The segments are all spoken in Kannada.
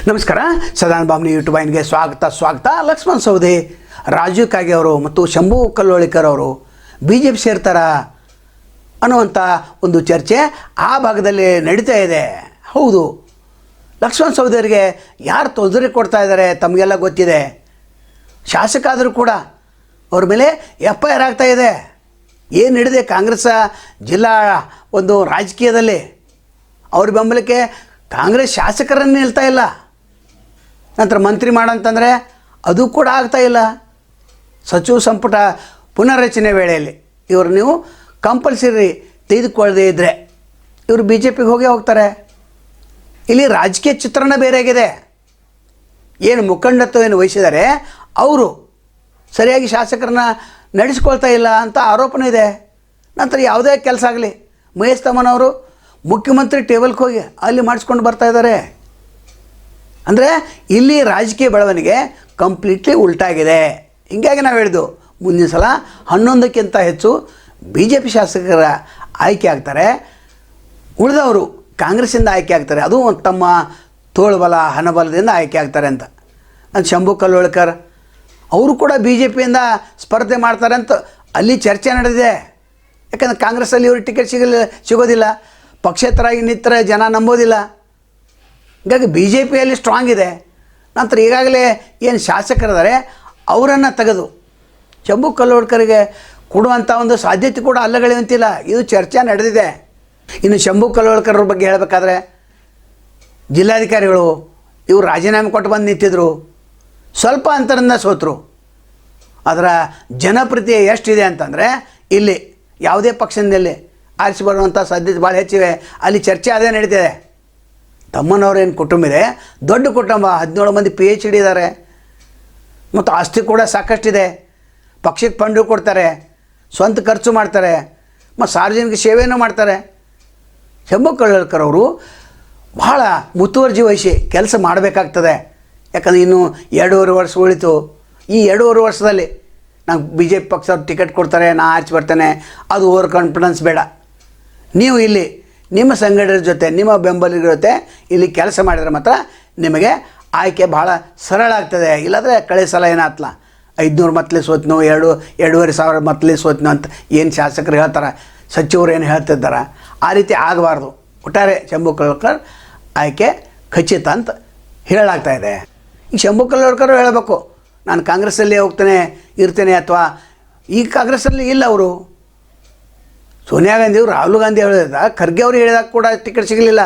ನಮಸ್ಕಾರ. ಸದಾನಂದ ಬಾಮ್ನಿ ಯೂಟ್ಯೂಬ್ ವಾಹಿನಿಗೆ ಸ್ವಾಗತ. ಲಕ್ಷ್ಮಣ್ ಸವದಿ, ರಾಜು ಕಾಗೆ ಅವರು ಮತ್ತು ಶಂಭು ಕಲ್ಲೋಳಿಕರ್ ಅವರು ಬಿ ಜೆ ಪಿ ಸೇರ್ತಾರ ಅನ್ನುವಂಥ ಒಂದು ಚರ್ಚೆ ಆ ಭಾಗದಲ್ಲಿ ನಡೀತಾ ಇದೆ. ಹೌದು, ಲಕ್ಷ್ಮಣ್ ಸವದಿಯವರಿಗೆ ಯಾರು ತೊಂದರೆ ಕೊಡ್ತಾ ಇದ್ದಾರೆ ತಮಗೆಲ್ಲ ಗೊತ್ತಿದೆ. ಶಾಸಕ ಆದರೂ ಕೂಡ ಅವ್ರ ಮೇಲೆ FIR ಆಗ್ತಾ ಇದೆ. ಏನು ನಡೆದಿದೆ ಕಾಂಗ್ರೆಸ್ ಜಿಲ್ಲಾ ಒಂದು ರಾಜಕೀಯದಲ್ಲಿ ಅವ್ರ ಬೆಂಬಲಕ್ಕೆ ಕಾಂಗ್ರೆಸ್ ಶಾಸಕರನ್ನು ನಿಲ್ತಾ ಇಲ್ಲ. ನಂತರ ಮಂತ್ರಿ ಮಾಡಂತಂದರೆ ಅದು ಕೂಡ ಆಗ್ತಾ ಇಲ್ಲ. ಸಚಿವ ಸಂಪುಟ ಪುನರ್ರಚನೆ ವೇಳೆಯಲ್ಲಿ ಇವರು ನೀವು ಕಂಪಲ್ಸರಿ ತೆಗೆದುಕೊಳ್ಳದೇ ಇದ್ದರೆ ಇವರು BJPಗೆ ಹೋಗ್ತಾರೆ. ಇಲ್ಲಿ ರಾಜಕೀಯ ಚಿತ್ರಣ ಬೇರೆ ಆಗಿದೆ. ಏನು ಮುಖಂಡತ್ವವನ್ನು ವಹಿಸಿದರೆ ಅವರು ಸರಿಯಾಗಿ ಶಾಸಕರನ್ನ ನಡೆಸ್ಕೊಳ್ತಾ ಇಲ್ಲ ಅಂತ ಆರೋಪನೇ ಇದೆ. ನಂತರ ಯಾವುದೇ ಕೆಲಸ ಆಗಲಿ ಮಹೇಶ್ ತಮ್ಮನವರು ಮುಖ್ಯಮಂತ್ರಿ ಟೇಬಲ್ಗೆ ಹೋಗಿ ಅಲ್ಲಿ ಮಾಡಿಸ್ಕೊಂಡು ಬರ್ತಾ ಇದ್ದಾರೆ. ಅಂದರೆ ಇಲ್ಲಿ ರಾಜಕೀಯ ಬೆಳವಣಿಗೆ ಕಂಪ್ಲೀಟ್ಲಿ ಉಲ್ಟಾಗಿದೆ. ಹೀಗಾಗಿ ನಾವು ಹೇಳಿದ್ದು ಮುಂದಿನ ಸಲ 11ಕ್ಕಿಂತ ಹೆಚ್ಚು BJP ಶಾಸಕರ ಆಯ್ಕೆ ಆಗ್ತಾರೆ, ಉಳಿದವರು ಕಾಂಗ್ರೆಸ್ಸಿಂದ ಆಯ್ಕೆ ಆಗ್ತಾರೆ. ಅದು ತಮ್ಮ ತೋಳ್ಬಲ ಹಣಬಲದಿಂದ ಆಯ್ಕೆ ಆಗ್ತಾರೆ ಅಂತ. ಶಂಭು ಕಲ್ಲೋಳಿಕರ್ ಅವರು ಕೂಡ BJPಯಿಂದ ಸ್ಪರ್ಧೆ ಮಾಡ್ತಾರೆ ಅಂತ ಅಲ್ಲಿ ಚರ್ಚೆ ನಡೆದಿದೆ. ಯಾಕಂದರೆ ಕಾಂಗ್ರೆಸ್ಸಲ್ಲಿ ಇವರು ಟಿಕೆಟ್ ಸಿಗೋದಿಲ್ಲ, ಪಕ್ಷೇತರಾಗಿ ನಿಂತರೆ ಜನ ನಂಬೋದಿಲ್ಲ. ಹೀಗಾಗಿ BJPಯಲ್ಲಿ ಸ್ಟ್ರಾಂಗ್ ಇದೆ. ನಂತರ ಈಗಾಗಲೇ ಏನು ಶಾಸಕರಿದ್ದಾರೆ ಅವರನ್ನು ತೆಗೆದು ಶಂಭು ಕಲ್ಲೋಳಿಕರ್ಗೆ ಕೊಡುವಂಥ ಒಂದು ಸಾಧ್ಯತೆ ಕೂಡ ಅಲ್ಲಗಳೆಯುವಂತಿಲ್ಲ. ಇದು ಚರ್ಚೆ ನಡೆದಿದೆ. ಇನ್ನು ಶಂಭು ಕಲ್ಲೋಳಿಕರ್ ಬಗ್ಗೆ ಹೇಳಬೇಕಾದ್ರೆ ಜಿಲ್ಲಾಧಿಕಾರಿಗಳು ಇವರು ರಾಜೀನಾಮೆ ಕೊಟ್ಟು ಬಂದು ನಿಂತಿದ್ದರು, ಸ್ವಲ್ಪ ಅಂತರದಿಂದ ಸೋತರು. ಅದರ ಜನಪ್ರಿಯತೆ ಎಷ್ಟಿದೆ ಅಂತಂದರೆ ಇಲ್ಲಿ ಯಾವುದೇ ಪಕ್ಷದಲ್ಲಿ ಆರಿಸಿ ಬರುವಂಥ ಸಾಧ್ಯತೆ ಭಾಳ ಹೆಚ್ಚಿವೆ. ಅಲ್ಲಿ ಚರ್ಚೆ ಅದೇ ನಡೀತಿದೆ. ತಮ್ಮನವರೇನು ಕುಟುಂಬ ಇದೆ, ದೊಡ್ಡ ಕುಟುಂಬ, 17 ಮಂದಿ PhD ಇದ್ದಾರೆ ಮತ್ತು ಆಸ್ತಿ ಕೂಡ ಸಾಕಷ್ಟಿದೆ. ಪಕ್ಷಕ್ಕೆ ಫಂಡು ಕೊಡ್ತಾರೆ, ಸ್ವಂತ ಖರ್ಚು ಮಾಡ್ತಾರೆ ಮತ್ತು ಸಾರ್ವಜನಿಕ ಸೇವೆಯನ್ನು ಮಾಡ್ತಾರೆ. ಶಂಭು ಕಲ್ಲೋಳಿಕರ್ ಅವರು ಭಾಳ ಮುತುವರ್ಜಿ ವಹಿಸಿ ಕೆಲಸ ಮಾಡಬೇಕಾಗ್ತದೆ. ಯಾಕಂದರೆ ಇನ್ನೂ 2.5 ವರ್ಷ ಉಳಿತು. ಈ 2.5 ವರ್ಷದಲ್ಲಿ ನಾವು BJP ಪಕ್ಷ ಟಿಕೆಟ್ ಕೊಡ್ತಾರೆ, ನಾ ಆರ್ಚಿ ಬರ್ತೇನೆ, ಅದು ಓವರ್ ಕಾನ್ಫಿಡೆನ್ಸ್ ಬೇಡ. ನೀವು ಇಲ್ಲಿ ನಿಮ್ಮ ಸಂಘಟನೆ ಜೊತೆ ನಿಮ್ಮ ಬೆಂಬಲಿಗರ ಜೊತೆ ಇಲ್ಲಿ ಕೆಲಸ ಮಾಡಿದರೆ ಮಾತ್ರ ನಿಮಗೆ ಆಯ್ಕೆ ಭಾಳ ಸರಳ ಆಗ್ತದೆ. ಇಲ್ಲಾಂದರೆ ಕಳೆದ ಸಲ ಏನಾಯ್ತಲ್ಲ 500 ಮತ್ತಲೇ ಸೋತ್ನೋ, 2,500 ಮತ್ತಲೇ ಸೋತ್ನೋ ಅಂತ ಏನು ಶಾಸಕರು ಹೇಳ್ತಾರೆ, ಸಚಿವರು ಏನು ಹೇಳ್ತಿದ್ದಾರೆ, ಆ ರೀತಿ ಆಗಬಾರ್ದು. ಒಟ್ಟಾರೆ ಶಂಭು ಕಲ್ಲೋಳಿಕರ್ ಆಯ್ಕೆ ಖಚಿತ ಅಂತ ಹೇಳಲಾಗ್ತಾಯಿದೆ. ಈ ಶಂಭು ಕಲ್ಲೋಳಿಕರ್ ಹೇಳಬೇಕು, ನಾನು ಕಾಂಗ್ರೆಸ್ಸಲ್ಲಿ ಇರ್ತೇನೆ ಅಥವಾ ಈ ಕಾಂಗ್ರೆಸ್ಸಲ್ಲಿ ಇಲ್ಲ. ಅವರು ಸೋನಿಯಾ ಗಾಂಧಿಯವರು, ರಾಹುಲ್ ಗಾಂಧಿ ಹೇಳಿದ, ಖರ್ಗೆ ಅವರು ಹೇಳಿದಾಗ ಕೂಡ ಟಿಕೆಟ್ ಸಿಗಲಿಲ್ಲ.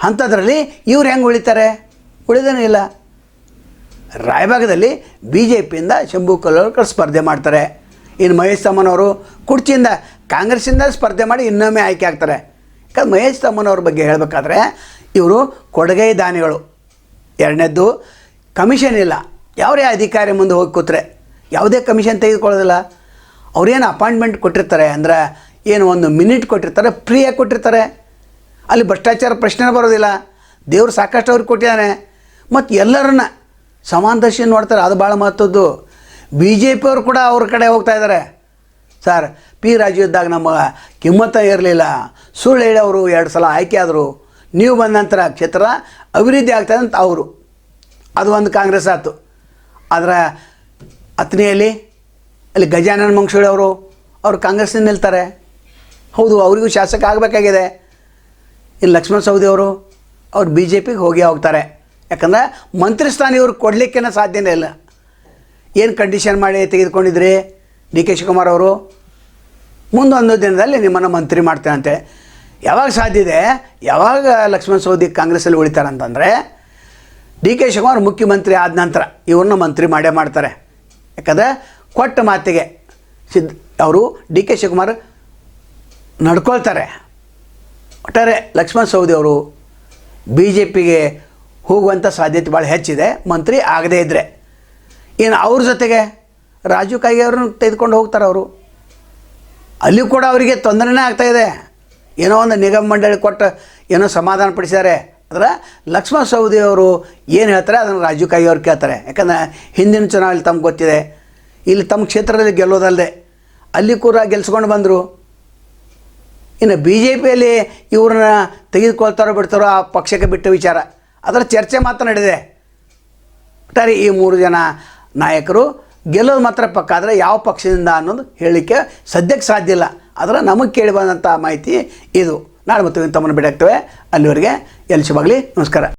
ಅಂಥದ್ರಲ್ಲಿ ಇವ್ರು ಹೆಂಗೆ ಉಳಿತಾರೆ? ಉಳಿದೇನೇ ಇಲ್ಲ. ರಾಯಭಾಗದಲ್ಲಿ BJPಯಿಂದ ಶಂಭು ಕಲ್ಲೋಳಿಕರ್ ಸ್ಪರ್ಧೆ ಮಾಡ್ತಾರೆ. ಇನ್ನು ಮಹೇಶ್ ತಮ್ಮನವರು ಕುರ್ಚಿಯಿಂದ ಕಾಂಗ್ರೆಸ್ಸಿಂದ ಸ್ಪರ್ಧೆ ಮಾಡಿ ಇನ್ನೊಮ್ಮೆ ಆಯ್ಕೆ ಆಗ್ತಾರೆ. ಯಾಕಂದ್ರೆ ಮಹೇಶ್ ತಮ್ಮನವ್ರ ಬಗ್ಗೆ ಹೇಳಬೇಕಾದ್ರೆ ಇವರು ಕೊಡುಗೈ ದಾನಿಗಳು. ಎರಡನೇದ್ದು ಕಮಿಷನ್ ಇಲ್ಲ. ಯಾವುದೇ ಅಧಿಕಾರಿ ಮುಂದೆ ಹೋಗಿ ಕೂತ್ರೆ ಯಾವುದೇ ಕಮಿಷನ್ ತೆಗೆದುಕೊಳ್ಳೋದಿಲ್ಲ. ಅವ್ರೇನು ಅಪಾಯಿಂಟ್ಮೆಂಟ್ ಕೊಟ್ಟಿರ್ತಾರೆ ಅಂದರೆ ಏನು ಒಂದು ಮಿನಿಟ್ ಕೊಟ್ಟಿರ್ತಾರೆ, ಫ್ರೀಯಾಗಿ ಕೊಟ್ಟಿರ್ತಾರೆ. ಅಲ್ಲಿ ಭ್ರಷ್ಟಾಚಾರ ಪ್ರಶ್ನೆ ಬರೋದಿಲ್ಲ. ದೇವರು ಸಾಕಷ್ಟು ಅವ್ರಿಗೆ ಕೊಟ್ಟಿದ್ದಾನೆ. ಮತ್ತು ಎಲ್ಲರನ್ನ ಸಮಾನ ದೃಷ್ಟಿ ನೋಡ್ತಾರೆ. ಅದು ಭಾಳ ಮಹತ್ವದ್ದು. BJP ಅವರು ಕೂಡ ಅವ್ರ ಕಡೆ ಹೋಗ್ತಾ ಇದ್ದಾರೆ. ಸರ್, P ರಾಜು ಇದ್ದಾಗ ನಮ್ಮ ಕಿಮ್ಮತ್ತ ಇರಲಿಲ್ಲ, ಸುಳ್ಳು ಹೇಳಿ ಅವರು 2 ಸಲ ಆಯ್ಕೆ ಆದರು, ನೀವು ಬಂದ ನಂತರ ಕ್ಷೇತ್ರ ಅಭಿವೃದ್ಧಿ ಆಗ್ತದೆ ಅಂತ ಅವರು, ಅದು ಒಂದು ಕಾಂಗ್ರೆಸ್ ಆಯ್ತು. ಅದರ ಅತ್ನಿಯಲ್ಲಿ ಅಲ್ಲಿ ಗಜಾನನ ಮಂಗಸೂಳಿ ಅವರು ಕಾಂಗ್ರೆಸ್ನಿಂದ ನಿಲ್ತಾರೆ. ಹೌದು, ಅವರಿಗೂ ಶಾಸಕ ಆಗಬೇಕಾಗಿದೆ. ಇನ್ನು ಲಕ್ಷ್ಮಣ್ ಸವದಿ ಅವರು BJPಗೆ ಹೋಗ್ತಾರೆ. ಯಾಕಂದರೆ ಮಂತ್ರಿ ಸ್ಥಾನ ಇವ್ರು ಕೊಡಲಿಕ್ಕೇನೆ ಸಾಧ್ಯನೇ ಇಲ್ಲ. ಏನು ಕಂಡೀಷನ್ ಮಾಡಿ ತೆಗೆದುಕೊಂಡಿದ್ರಿ DK ಶಿವಕುಮಾರ್ ಅವರು, ಮುಂದೊಂದು ದಿನದಲ್ಲಿ ನಿಮ್ಮನ್ನು ಮಂತ್ರಿ ಮಾಡ್ತೇನಂತೆ. ಯಾವಾಗ ಸಾಧ್ಯ ಇದೆ? ಯಾವಾಗ ಲಕ್ಷ್ಮಣ್ ಸವದಿ ಕಾಂಗ್ರೆಸ್ಸಲ್ಲಿ ಉಳಿತಾರೆ ಅಂತಂದರೆ DK ಶಿವಕುಮಾರ್ ಮುಖ್ಯಮಂತ್ರಿ ಆದ ನಂತರ ಇವ್ರನ್ನ ಮಂತ್ರಿ ಮಾಡೇ ಮಾಡ್ತಾರೆ. ಯಾಕಂದರೆ ಕೊಟ್ಟ ಮಾತಿಗೆ ಅವರು DK ಶಿವಕುಮಾರ್ ನಡ್ಕೊಳ್ತಾರೆ. ಒಟ್ಟಾರೆ ಲಕ್ಷ್ಮಣ್ ಸವದಿ ಅವರು BJPಗೆ ಹೋಗುವಂಥ ಸಾಧ್ಯತೆ ಭಾಳ ಹೆಚ್ಚಿದೆ, ಮಂತ್ರಿ ಆಗದೇ ಇದ್ದರೆ. ಇನ್ನು ಅವ್ರ ಜೊತೆಗೆ ರಾಜು ಕಾಗೆ ಅವ್ರನ್ನ ತೆಗೆದುಕೊಂಡು ಹೋಗ್ತಾರೆ. ಅವರು ಅಲ್ಲಿ ಕೂಡ ಅವರಿಗೆ ತೊಂದರೆನೇ ಆಗ್ತಾಯಿದೆ. ಏನೋ ಒಂದು ನಿಗಮ ಮಂಡಳಿ ಕೊಟ್ಟು ಏನೋ ಸಮಾಧಾನ ಪಡಿಸಿದ್ದಾರೆ. ಆದರೆ ಲಕ್ಷ್ಮಣ್ ಸವದಿ ಅವರು ಏನು ಹೇಳ್ತಾರೆ ಅದನ್ನು ರಾಜು ಕಾಗೆ ಅವ್ರು ಕೇಳ್ತಾರೆ. ಯಾಕಂದರೆ ಹಿಂದಿನ ಚುನಾವಣೆಯಲ್ಲಿ ತಮ್ಗೆ ಗೊತ್ತಿದೆ, ಇಲ್ಲಿ ತಮ್ಮ ಕ್ಷೇತ್ರದಲ್ಲಿ ಗೆಲ್ಲೋದಲ್ಲದೆ ಅಲ್ಲಿ ಕೂಡ ಗೆಲ್ಸ್ಕೊಂಡು ಬಂದರು. ಇನ್ನು BJPಯಲ್ಲಿ ಇವ್ರನ್ನ ತೆಗೆದುಕೊಳ್ತಾರೋ ಬಿಡ್ತಾರೋ ಆ ಪಕ್ಷಕ್ಕೆ ಬಿಟ್ಟ ವಿಚಾರ. ಅದರ ಚರ್ಚೆ ಮಾತ್ರ ನಡೆದಿದೆ. ಒಟ್ಟಾರೆ ಈ 3 ಜನ ನಾಯಕರು ಗೆಲ್ಲೋದು ಮಾತ್ರ ಪಕ್ಕ, ಆದರೆ ಯಾವ ಪಕ್ಷದಿಂದ ಅನ್ನೋದು ಹೇಳಲಿಕ್ಕೆ ಸದ್ಯಕ್ಕೆ ಸಾಧ್ಯ ಇಲ್ಲ. ಆದರೆ ನಮಗೆ ಕೇಳಿ ಬಂದಂಥ ಮಾಹಿತಿ ಇದು. ನಾಳೆ ಮತ್ತು ತಮ್ಮನ್ನು ಭೇಟಿ ಆಗ್ತೇವೆ. ಅಲ್ಲಿವರೆಗೆ ಎಲ್ಲಿ ಶುಭಾಗಲಿ. ನಮಸ್ಕಾರ.